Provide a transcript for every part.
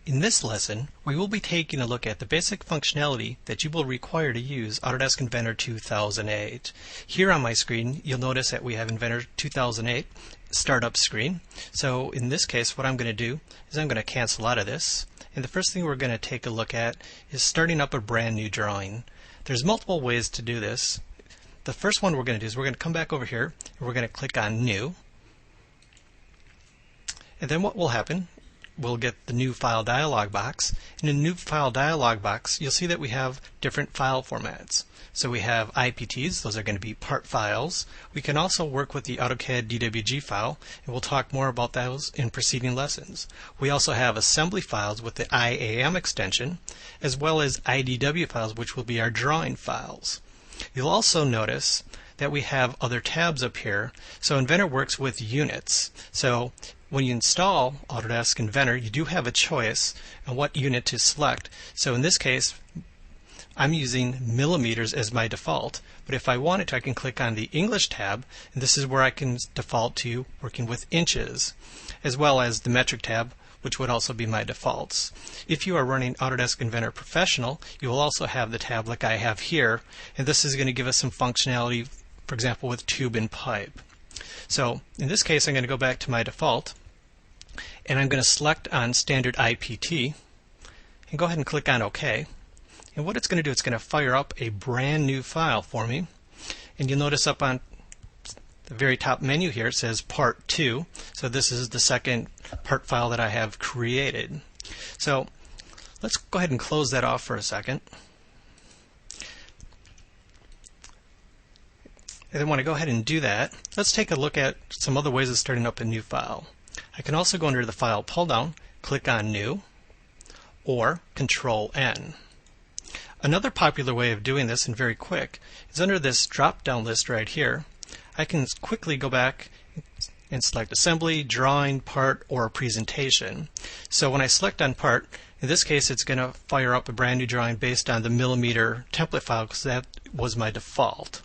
In this lesson, we will be taking a look at the basic functionality that you will require to use Autodesk Inventor 2008. Here on my screen, you'll notice that we have Inventor 2008 startup screen. So in this case, what I'm going to do is I'm going to cancel out of this. And the first thing we're going to take a look at is starting up a brand new drawing. There's multiple ways to do this. The first one we're going to do is we're going to come back over here and we're going to click on New. And then what will happen, we'll get the New File dialog box. In the New File dialog box, you'll see that we have different file formats. So we have IPTs, those are going to be part files. We can also work with the AutoCAD DWG file, and we'll talk more about those in preceding lessons. We also have assembly files with the IAM extension, as well as IDW files, which will be our drawing files. You'll also notice that we have other tabs up here. So Inventor works with units. So when you install Autodesk Inventor, you do have a choice on what unit to select. So in this case, I'm using millimeters as my default, but if I wanted to, I can click on the English tab, and this is where I can default to working with inches, as well as the metric tab, which would also be my defaults. If you are running Autodesk Inventor Professional, you will also have the tab like I have here, and this is going to give us some functionality, for example, with tube and pipe. So in this case, I'm going to go back to my default, and I'm going to select on Standard IPT, and go ahead and click on OK. And what it's going to do, it's going to fire up a brand new file for me. And you'll notice up on the very top menu here, it says Part 2. So this is the second part file that I have created. So let's go ahead and close that off for a second. And then when I go ahead and do that, let's take a look at some other ways of starting up a new file. I can also go under the File pull-down, click on New, or Control-N. Another popular way of doing this, and very quick, is under this drop-down list right here. I can quickly go back and select Assembly, Drawing, Part, or Presentation. So when I select on Part, in this case it's going to fire up a brand new drawing based on the millimeter template file because that was my default.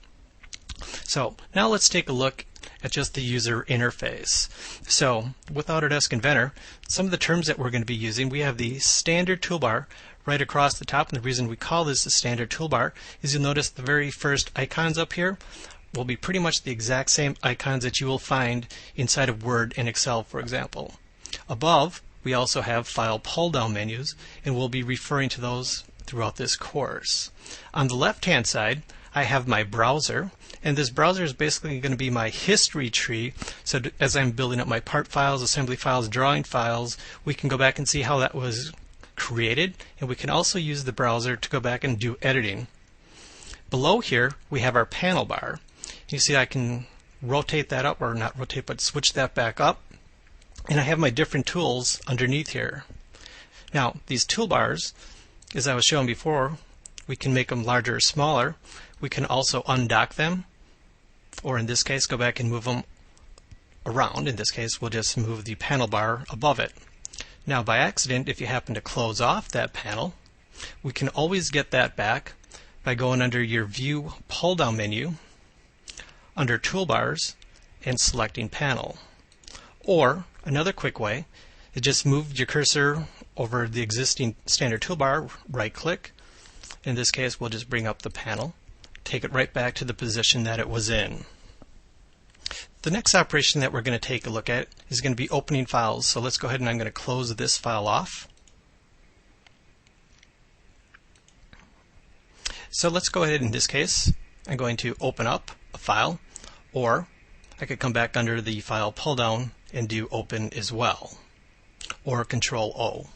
So now let's take a look at just the user interface. So with Autodesk Inventor, some of the terms that we're going to be using, we have the standard toolbar right across the top, and the reason we call this the standard toolbar is you'll notice the very first icons up here will be pretty much the exact same icons that you will find inside of Word and Excel, for example. Above, we also have file pull-down menus, and we'll be referring to those throughout this course. On the left-hand side, I have my browser, and this browser is basically going to be my history tree. So as I'm building up my part files, assembly files, drawing files, we can go back and see how that was created, and we can also use the browser to go back and do editing. Below here, we have our panel bar. You see I can rotate that up, or not rotate, but switch that back up, and I have my different tools underneath here. Now, these toolbars, as I was showing before, we can make them larger or smaller. We can also undock them, or in this case, go back and move them around. In this case, we'll just move the panel bar above it. Now, by accident, if you happen to close off that panel, we can always get that back by going under your View pull-down menu, under Toolbars, and selecting Panel. Or, another quick way is just move your cursor over the existing standard toolbar, right-click. In this case, we'll just bring up the panel, take it right back to the position that it was in. The next operation that we're going to take a look at is going to be opening files. So let's go ahead and I'm going to close this file off. So let's go ahead, in this case, I'm going to open up a file, or I could come back under the File pull-down and do Open as well, or Control-O.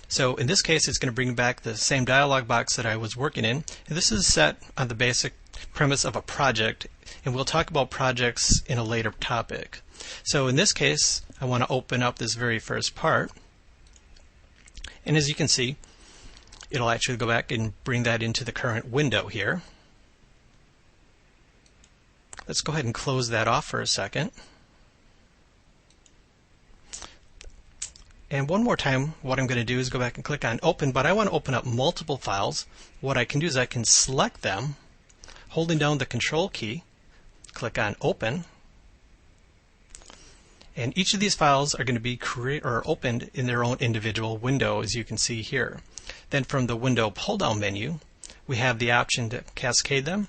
So in this case, it's going to bring back the same dialog box that I was working in. And this is set on the basic premise of a project, and we'll talk about projects in a later topic. So in this case, I want to open up this very first part, and as you can see, it'll actually go back and bring that into the current window here. Let's go ahead and close that off for a second. And one more time, what I'm going to do is go back and click on Open, but I want to open up multiple files. What I can do is I can select them, holding down the Control key, click on Open, And each of these files are going to be opened in their own individual window, as you can see here. Then from the window pull-down menu, we have the option to cascade them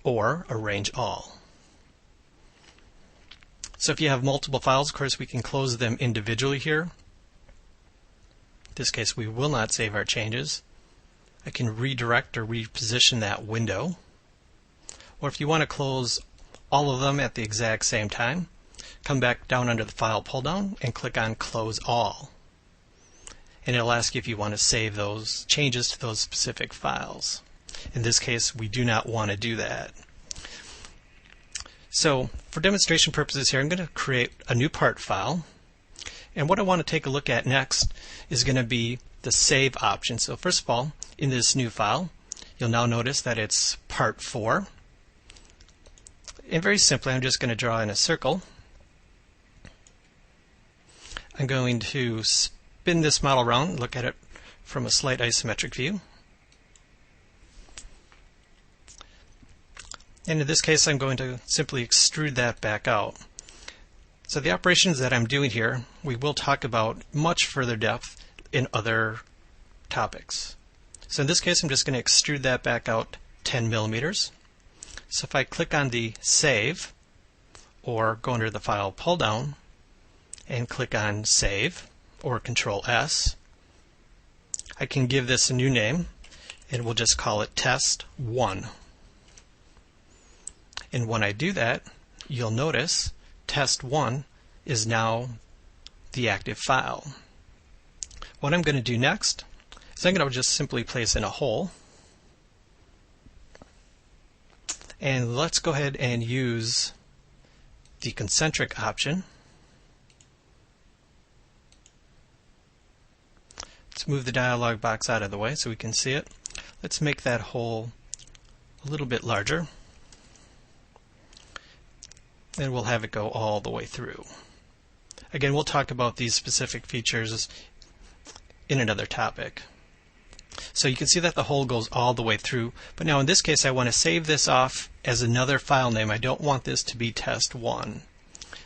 or arrange all. So if you have multiple files, of course, we can close them individually here. In this case, we will not save our changes. I can redirect or reposition that window. Or if you want to close all of them at the exact same time, come back down under the File pull-down and click on Close All. And it'll ask you if you want to save those changes to those specific files. In this case, we do not want to do that. So for demonstration purposes here, I'm going to create a new part file. And what I want to take a look at next is going to be the Save option. So first of all, in this new file, you'll now notice that it's Part 4. And very simply, I'm just going to draw in a circle. I'm going to spin this model around, look at it from a slight isometric view. And in this case, I'm going to simply extrude that back out. So the operations that I'm doing here, we will talk about much further depth in other topics. So in this case, I'm just going to extrude that back out 10 millimeters. So if I click on the Save, or go under the File pull-down and click on Save, or Control S, I can give this a new name, and we'll just call it Test 1. And when I do that, you'll notice Test 1 is now the active file. What I'm going to do next is I'm going to just simply place in a hole. And let's go ahead and use the concentric option. Let's move the dialog box out of the way so we can see it. Let's make that hole a little bit larger. And we'll have it go all the way through. Again, we'll talk about these specific features in another topic. So you can see that the hole goes all the way through, but now in this case I want to save this off as another file name. I don't want this to be Test 1.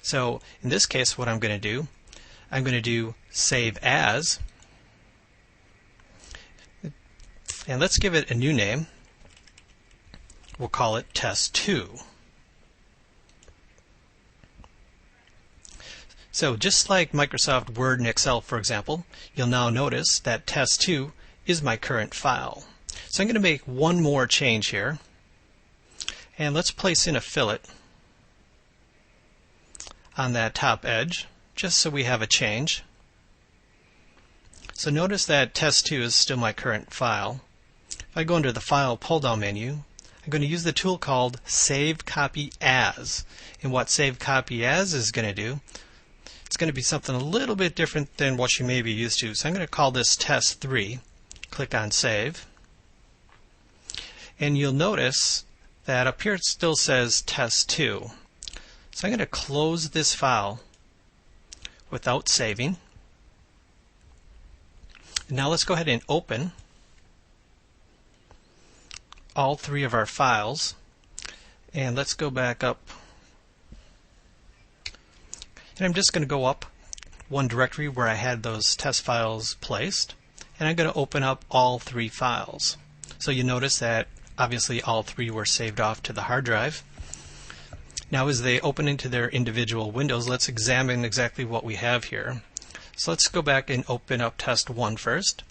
So in this case what I'm going to do, I'm going to do Save As, and let's give it a new name. We'll call it Test 2. So just like Microsoft Word and Excel, for example, you'll now notice that Test 2 is my current file. So I'm going to make one more change here. And let's place in a fillet on that top edge, just so we have a change. So notice that Test 2 is still my current file. If I go under the File pull-down menu, I'm going to use the tool called Save Copy As. And what Save Copy As is going to do, it's going to be something a little bit different than what you may be used to. So I'm going to call this Test 3. Click on Save. And you'll notice that up here it still says Test 2. So I'm going to close this file without saving. And now let's go ahead and open all three of our files. And let's go back up. And I'm just going to go up one directory where I had those test files placed. And I'm going to open up all three files. So you notice that obviously all three were saved off to the hard drive. Now as they open into their individual windows, let's examine exactly what we have here. So let's go back and open up Test 1 first.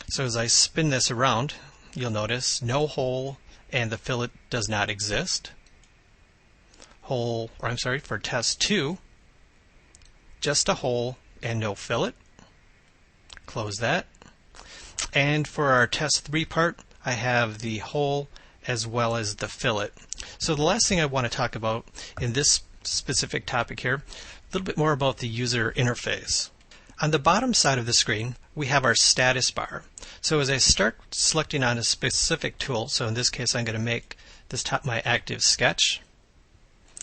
So as I spin this around, you'll notice no hole and the fillet does not exist. For Test 2, just a hole and no fillet. Close that. And for our Test 3 part, I have the hole as well as the fillet. So the last thing I want to talk about in this specific topic here, a little bit more about the user interface. On the bottom side of the screen, we have our status bar. So as I start selecting on a specific tool, so in this case I'm going to make this my active sketch.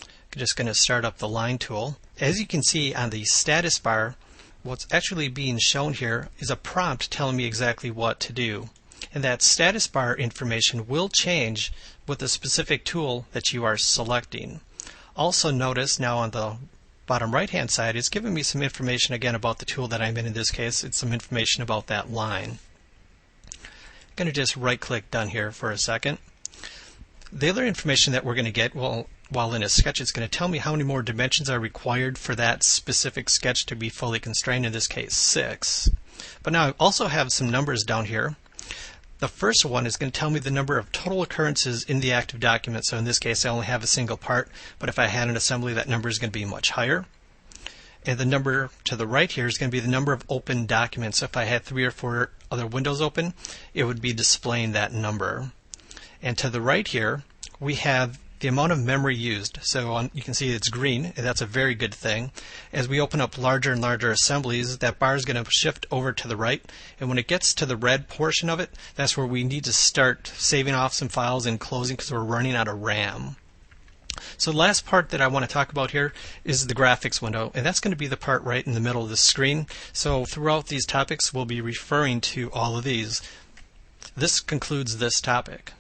I'm just going to start up the line tool. As you can see on the status bar, what's actually being shown here is a prompt telling me exactly what to do. And that status bar information will change with the specific tool that you are selecting. Also notice now on the bottom right hand side it's giving me some information again about the tool that I'm in this case. It's some information about that line. I'm going to just right click done here for a second. The other information that we're going to get, well, while in a sketch, it's going to tell me how many more dimensions are required for that specific sketch to be fully constrained, in this case 6. But now I also have some numbers down here. The first one is going to tell me the number of total occurrences in the active document. So in this case I only have a single part, but if I had an assembly that number is going to be much higher. And the number to the right here is going to be the number of open documents. So if I had 3 or 4 other windows open, it would be displaying that number. And to the right here we have the amount of memory used. So you can see it's green, and that's a very good thing. As we open up larger and larger assemblies, that bar is going to shift over to the right, and when it gets to the red portion of it, that's where we need to start saving off some files and closing because we're running out of RAM. So the last part that I want to talk about here is the graphics window, and that's going to be the part right in the middle of the screen. So throughout these topics we'll be referring to all of these. This concludes this topic.